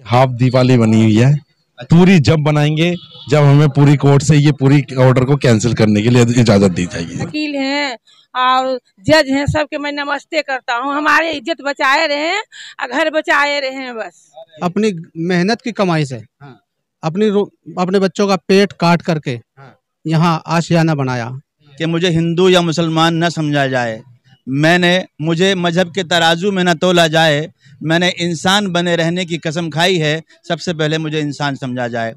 Half Diwali बनी हुई है। पूरी जब बनाएंगे जब हमें पूरी कोर्ट से ये पूरी ऑर्डर को कैंसिल करने के लिए इजाजत दी जाएगी। वकील हैं और जज हैं, सबके मैं नमस्ते करता हूँ। हमारे इज्जत बचाए रहे और घर बचाए रहे। बस अपनी मेहनत की कमाई से अपने बच्चों का पेट काट करके यहाँ आशियाना बनाया कि मुझे हिंदू या मुसलमान न समझा जाए, मुझे मजहब के तराजू में न तोला जाए। मैंने इंसान बने रहने की कसम खाई है, सबसे पहले मुझे इंसान समझा जाए।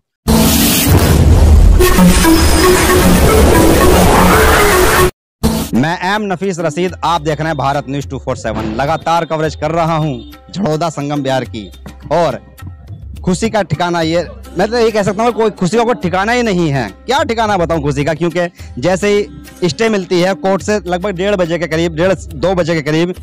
मैं एम नफीस रशीद, आप देख रहे हैं भारत न्यूज़ 247। लगातार कवरेज कर रहा हूं झड़ौदा संगम बिहार की, और खुशी का ठिकाना मैं तो ये कह सकता हूँ कोई खुशी का कोई ठिकाना ही नहीं है। क्या ठिकाना बताऊं खुशी का, क्योंकि जैसे ही स्टे मिलती है कोर्ट से लगभग 1:30 बजे के करीब, 1:30-2 बजे के करीब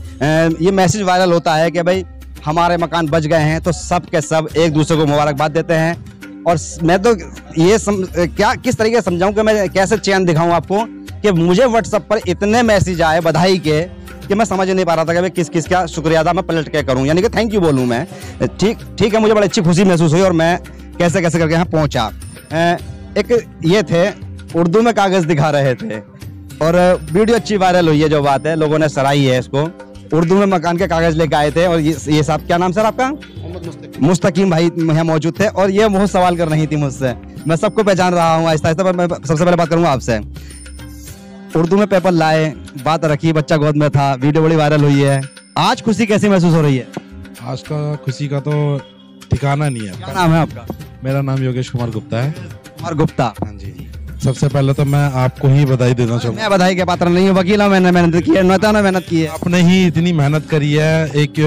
ये मैसेज वायरल होता है कि भाई हमारे मकान बच गए हैं, तो सब के सब एक दूसरे को मुबारकबाद देते हैं। और मैं तो ये किस तरीके से समझाऊं कि मैं कैसे चैन दिखाऊं आपको कि मुझे व्हाट्सएप पर इतने मैसेज आए बधाई के कि मैं समझ नहीं पा रहा था कि भाई किस का शुक्रिया अदा मैं पलट के करूं, यानी कि थैंक यू बोलूं मैं। ठीक है, मुझे बड़ी अच्छी खुशी महसूस हुई और मैं कैसे करके यहाँ पहुंचा। एक ये थे उर्दू में कागज दिखा रहे थे और वीडियो अच्छी वायरल हुई है, जो बात है लोगों ने सराही है इसको। उर्दू में मकान के कागज लेके आए थे और ये साहब, क्या नाम सर आपका? मुस्तकीम भाई यहाँ मौजूद थे और ये बहुत सवाल कर रही थी मुझसे। मैं सबको पहचान रहा हूँ आहिस्ता आहिस्ता, पर मैं सबसे पहले बात करूंगा आपसे। उर्दू में पेपर लाए, बात रखी, बच्चा गोद में था, वीडियो बड़ी वायरल हुई है। आज खुशी कैसी महसूस हो रही है? आज का खुशी का तो ठिकाना नहीं है। क्या नाम है आपका? मेरा नाम योगेश कुमार गुप्ता है। कुमार गुप्ता, हाँ जी। सबसे पहले तो मैं आपको ही बधाई देना चाहूँगा। मैं बधाई के पात्र नहीं हूँ, वकील हूँ, मैंने मेहनत की है, मेहनत की है। आपने ही इतनी मेहनत करी है, एक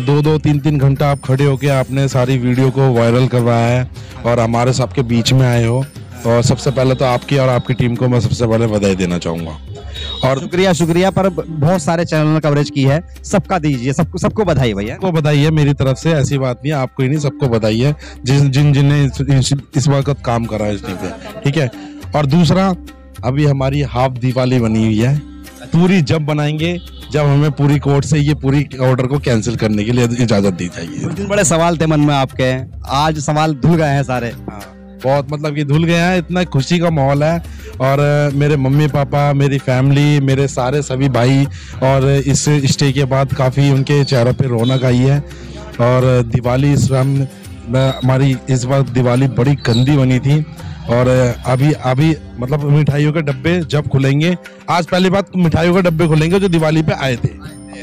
2-2, 3-3 घंटा आप खड़े होके आपने सारी वीडियो को वायरल करवाया है और हमारे सबके बीच में आए हो। और सबसे पहले तो आपकी और आपकी टीम को मैं सबसे पहले बधाई देना चाहूँगा। और शुक्रिया। पर बहुत सारे चैनलों ने कवरेज की है, सबका दीजिए, सबको बधाई भैया। सबको बधाई है मेरी तरफ से, ऐसी बात नहीं है, आपको ही नहीं सबको बधाई है जिनने इस वक्त काम करा है इस टीम पे, ठीक है। और दूसरा, अभी हमारी हाफ दिवाली बनी हुई है। पूरी जब बनाएंगे जब हमें पूरी कोर्ट से ये पूरी ऑर्डर को कैंसिल करने के लिए इजाजत दी जाएगी। बड़े सवाल थे मन में आपके, आज सवाल धुल गए हैं सारे। बहुत मतलब कि धुल गया है, इतना खुशी का माहौल है। और मेरे मम्मी पापा, मेरी फैमिली, मेरे सारे सभी भाई, और इस स्टे के बाद काफ़ी उनके चेहरों पे रौनक आई है। और दिवाली इस हमारी इस वक्त दिवाली बड़ी गंदी बनी थी। और अभी मतलब मिठाइयों के डब्बे जब खुलेंगे, आज पहली बात मिठाइयों के डब्बे खुलेंगे जो दिवाली पे आए थे।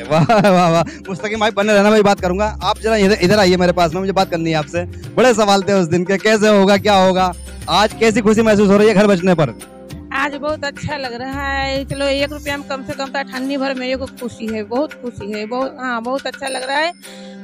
वाह वाह वाह, मुस्तकीम भाई बने रहना, मैं बात करूंगा। आप जरा इधर आइए मेरे पास में, मुझे बात करनी है आपसे। बड़े सवाल थे उस दिन के, कैसे होगा, क्या होगा। आज कैसी खुशी महसूस हो रही है घर बचने पर? आज बहुत अच्छा लग रहा है। चलो 1 रुपया में कम से कम तो ठंडी भर मेरे को खुशी है, बहुत खुशी है, बहुत अच्छा लग रहा है।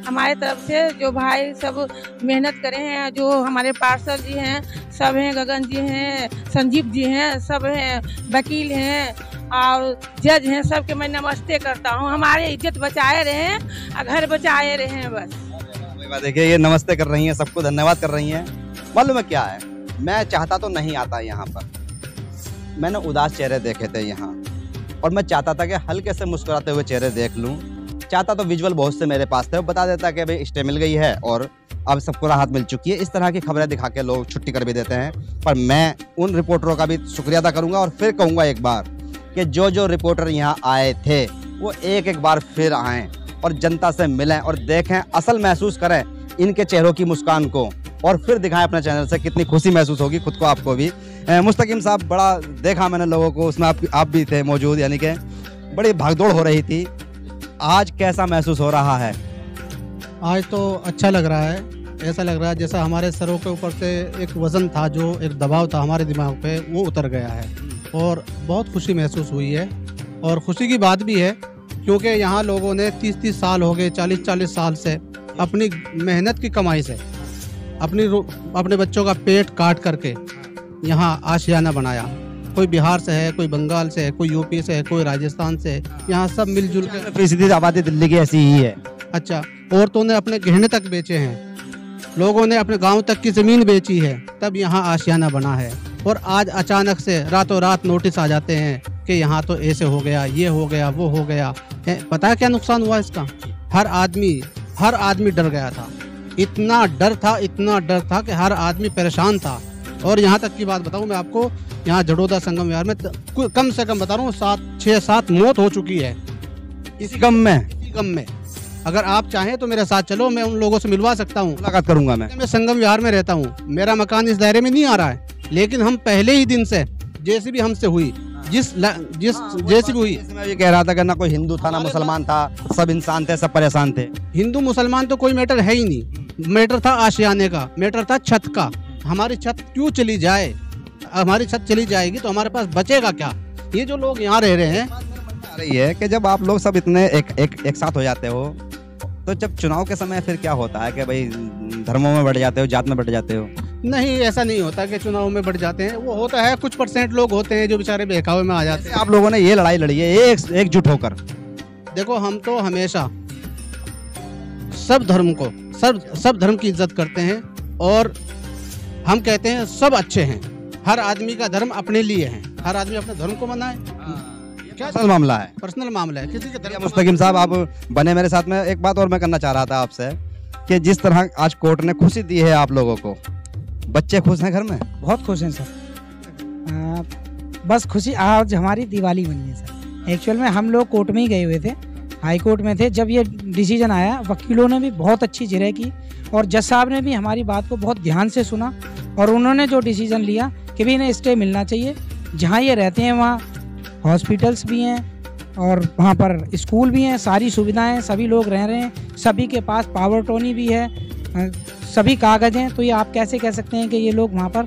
हमारे तरफ से जो भाई सब मेहनत करे हैं, जो हमारे पार्षद जी हैं सब हैं, गगन जी हैं, संजीव जी हैं, सब हैं, वकील हैं और जज हैं, सबके मैं नमस्ते करता हूँ। हमारे इज्जत बचाए रहे और घर बचाए रहे। बस देखिए, ये नमस्ते कर रही हैं, सबको धन्यवाद कर रही हैं। मालूम है क्या है, मैं चाहता तो नहीं आता यहाँ पर, मैंने उदास चेहरे देखे थे यहाँ, और मैं चाहता था कि हल्के से मुस्कुराते हुए चेहरे देख लूँ। चाहता तो विजुअल बहुत से मेरे पास थे, वो बता देता कि भाई स्टे मिल गई है और अब सबको राहत मिल चुकी है। इस तरह की खबरें दिखा के लोग छुट्टी कर भी देते हैं। पर मैं उन रिपोर्टरों का भी शुक्रिया अदा करूँगा और फिर कहूँगा एक बार कि जो रिपोर्टर यहाँ आए थे वो एक बार फिर आएँ और जनता से मिलें और देखें, असल महसूस करें इनके चेहरों की मुस्कान को, और फिर दिखाएं अपने चैनल से कितनी खुशी महसूस होगी खुद को, आपको भी। मुस्तकीम साहब, बड़ा देखा मैंने लोगों को, उसमें आप भी थे मौजूद, यानी कि बड़ी भागदौड़ हो रही थी। आज कैसा महसूस हो रहा है? आज तो अच्छा लग रहा है। ऐसा लग रहा है जैसा हमारे सरों के ऊपर से एक वजन था, जो एक दबाव था हमारे दिमाग पे, वो उतर गया है और बहुत खुशी महसूस हुई है। और खुशी की बात भी है क्योंकि यहाँ लोगों ने 30-30 साल हो गए, 40-40 साल से अपनी मेहनत की कमाई से अपने बच्चों का पेट काट करके यहाँ आशियाना बनाया। कोई बिहार से है, कोई बंगाल से है, कोई यूपी से है, कोई राजस्थान से है, यहाँ सब मिलजुल कर। फीसदी आबादी दिल्ली की ऐसी ही है। अच्छा, औरतों ने अपने गहने तक बेचे हैं, लोगों ने अपने गांव तक की जमीन बेची है, तब यहाँ आशियाना बना है। और आज अचानक से रातों रात नोटिस आ जाते हैं कि यहाँ तो ऐसे हो गया, ये हो गया, वो हो गया। पता है क्या नुकसान हुआ इसका? हर आदमी डर गया था इतना डर था कि हर आदमी परेशान था। और यहाँ तक की बात बताऊँ मैं आपको, यहाँ जड़ौदा संगम विहार में कम से कम बता रहा हूँ 6-7 मौत हो चुकी है इसी गम में। अगर आप चाहें तो मेरे साथ चलो, मैं उन लोगों से मिलवा सकता हूँ। मुलाकात करूंगा मैं संगम विहार में रहता हूँ, मेरा मकान इस दायरे में नहीं आ रहा है, लेकिन हम पहले ही दिन से जैसी भी हमसे हुई जैसी भी हुई, मैं ये कह रहा था कि ना कोई हिंदू था ना मुसलमान था, सब इंसान थे, सब परेशान थे। हिंदू मुसलमान तो कोई मैटर है ही नहीं, मैटर था आशियाने का, मैटर था छत का। हमारी छत क्यों चली जाए, हमारी छत चली जाएगी तो हमारे पास बचेगा क्या। ये जो लोग यहाँ रह रहे हैं, रही है कि जब आप लोग सब इतने एक साथ हो जाते हो, तो जब चुनाव के समय फिर क्या होता है कि भाई धर्मों में बढ़ जाते हो, जात में बढ़ जाते हो? नहीं, ऐसा नहीं होता कि चुनाव में बढ़ जाते हैं। वो होता है कुछ % लोग होते हैं जो बेचारे बहकावे में आ जाते हैं। आप लोगों ने ये लड़ाई लड़ी है एकजुट होकर। देखो, हम तो हमेशा सब धर्म की इज्जत करते हैं और हम कहते हैं सब अच्छे हैं। हर आदमी का धर्म अपने लिए है, हर आदमी अपने धर्म को मनाए। क्या मामला है? पर्सनल मामला है किसी के धर्म। मुस्तकिम साहब, आप बने मेरे साथ में, एक बात और मैं करना चाह रहा था आपसे कि जिस तरह आज कोर्ट ने खुशी दी है आप लोगों को, बच्चे खुश हैं घर में? बहुत खुश हैं सर। बस खुशी, आज हमारी दिवाली बनी है सर। एक्चुअल में हम लोग कोर्ट में ही गए हुए थे, हाई कोर्ट में थे। जब ये डिसीजन आया, वकीलों ने भी बहुत अच्छी जिरह की और जज साहब ने भी हमारी बात को बहुत ध्यान से सुना और उन्होंने जो डिसीजन लिया कि भी इन्हें स्टे मिलना चाहिए। जहाँ ये रहते हैं वहाँ हॉस्पिटल्स भी हैं और वहाँ पर स्कूल भी हैं, सारी सुविधाएं, सभी लोग रह रहे हैं, सभी के पास पावर टोनी भी है, सभी कागज हैं। तो ये आप कैसे कह सकते हैं कि ये लोग वहाँ पर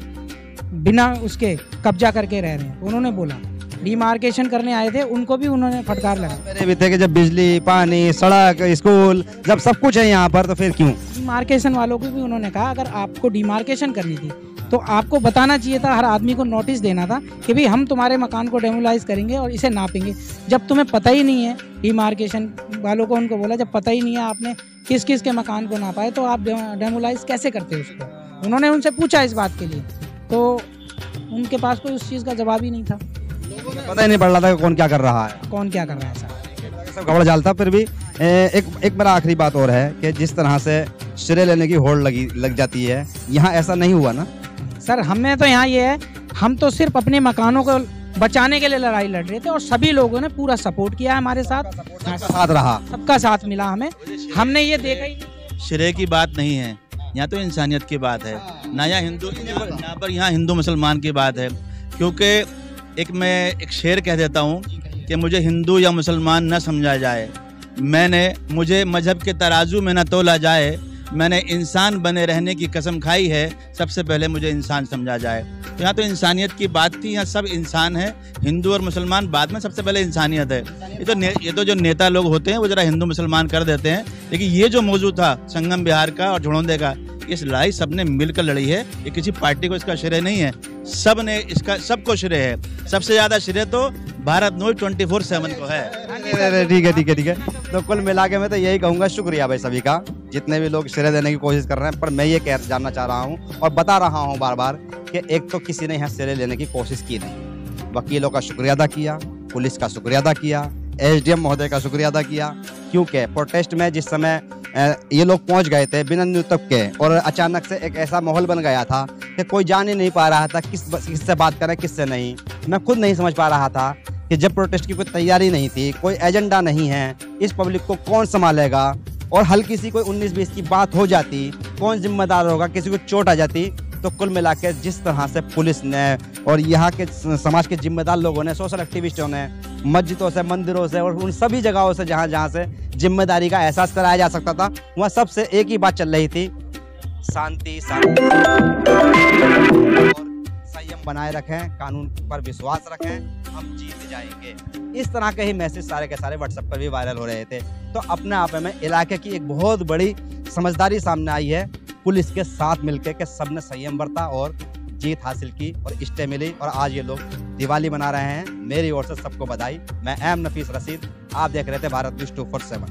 बिना उसके कब्जा करके रह रहे हैं? उन्होंने बोला डिमार्केशन करने आए थे, उनको भी उन्होंने फटकार लगा। मेरे भी थे कि जब बिजली, पानी, सड़क, स्कूल, जब सब कुछ है यहाँ पर, तो फिर क्यों? डिमार्केशन वालों को भी उन्होंने कहा अगर आपको डिमार्केशन करनी थी तो आपको बताना चाहिए था, हर आदमी को नोटिस देना था कि भाई हम तुम्हारे मकान को डेमोलाइज करेंगे और इसे नापेंगे। जब तुम्हें पता ही नहीं है, डिमार्केशन वालों को उनको बोला जब पता ही नहीं है आपने किस किस के मकान को नापा है तो आप डेमोलाइज कैसे करते हो उसको। उन्होंने उनसे पूछा इस बात के लिए, तो उनके पास कोई उस चीज़ का जवाब ही नहीं था। पता ही नहीं पड़ रहा था कौन क्या कर रहा है, कौन क्या कर रहा है सर। सब खबर जालता। फिर भी एक मेरा आखिरी बात और है कि जिस तरह से श्रेय लेने की होड़ लग जाती है, यहाँ ऐसा नहीं हुआ ना सर? हमें तो यहाँ ये है, हम तो सिर्फ अपने मकानों को बचाने के लिए लड़ाई लड़ रहे थे और सभी लोगों ने पूरा सपोर्ट किया हमारे साथ, सबका साथ मिला हमें। हमने ये देखा ही श्रेय की बात नहीं है, यहाँ तो इंसानियत की बात है ना, यहाँ हिंदू मुसलमान की बात है। क्योंकि मैं एक शेर कह देता हूँ कि मुझे हिंदू या मुसलमान न समझा जाए, मुझे मजहब के तराजू में न तोला जाए, मैंने इंसान बने रहने की कसम खाई है, सबसे पहले मुझे इंसान समझा जाए। तो यहाँ तो इंसानियत की बात थी, यहाँ सब इंसान है, हिंदू और मुसलमान बाद में, सबसे पहले इंसानियत है। ये तो जो नेता लोग होते हैं वो जरा हिंदू मुसलमान कर देते हैं, लेकिन ये जो मौजूद था संगम विहार का और झड़ौदे का, इस लड़ाई सबने मिलकर लड़ी है। ये किसी पार्टी को इसका श्रेय नहीं है, सबको श्रेय है। सबसे ज्यादा श्रेय तो भारत न्यूज 24/7 को है। ठीक है। तो कुल मिला के मैं तो यही कहूँगा, शुक्रिया भाई सभी का, जितने भी लोग श्रेय देने की कोशिश कर रहे हैं। पर मैं ये जानना चाह रहा हूँ और बता रहा हूँ बार बार कि एक तो किसी ने यहाँ श्रेय लेने की कोशिश की नहीं। वकीलों का शुक्रिया अदा किया, पुलिस का शुक्रिया अदा किया, SDM महोदय का शुक्रिया अदा किया। क्योंकि प्रोटेस्ट में जिस समय ये लोग पहुंच गए थे बिना न्यूनतम के, और अचानक से एक ऐसा माहौल बन गया था कि कोई जान ही नहीं पा रहा था किससे बात करें किससे नहीं। मैं खुद नहीं समझ पा रहा था कि जब प्रोटेस्ट की कोई तैयारी नहीं थी, कोई एजेंडा नहीं है, इस पब्लिक को कौन संभालेगा, और हल्की सी कोई 19-20 की बात हो जाती, कौन जिम्मेदार होगा, किसी को चोट आ जाती। तो कुल मिला के जिस तरह से पुलिस ने और यहाँ के समाज के जिम्मेदार लोगों ने, सोशल एक्टिविस्टों ने, मस्जिदों से, मंदिरों से और उन सभी जगहों से जहाँ से जिम्मेदारी का एहसास कराया जा सकता था, वहाँ सबसे एक ही बात चल रही थी, शांति और संयम बनाए रखें, कानून पर विश्वास रखें, हम जीत जाएंगे। इस तरह के ही मैसेज सारे के सारे व्हाट्सएप पर भी वायरल हो रहे थे। तो अपने आप में इलाके की एक बहुत बड़ी समझदारी सामने आई है, पुलिस के साथ मिलकर के सबने संयम बरता और जीत हासिल की और स्टे मिली, और आज ये लोग दिवाली मना रहे हैं। मेरी ओर से सबको बधाई। मैं एम नफीस रशीद, आप देख रहे थे भारत न्यूज 24/7।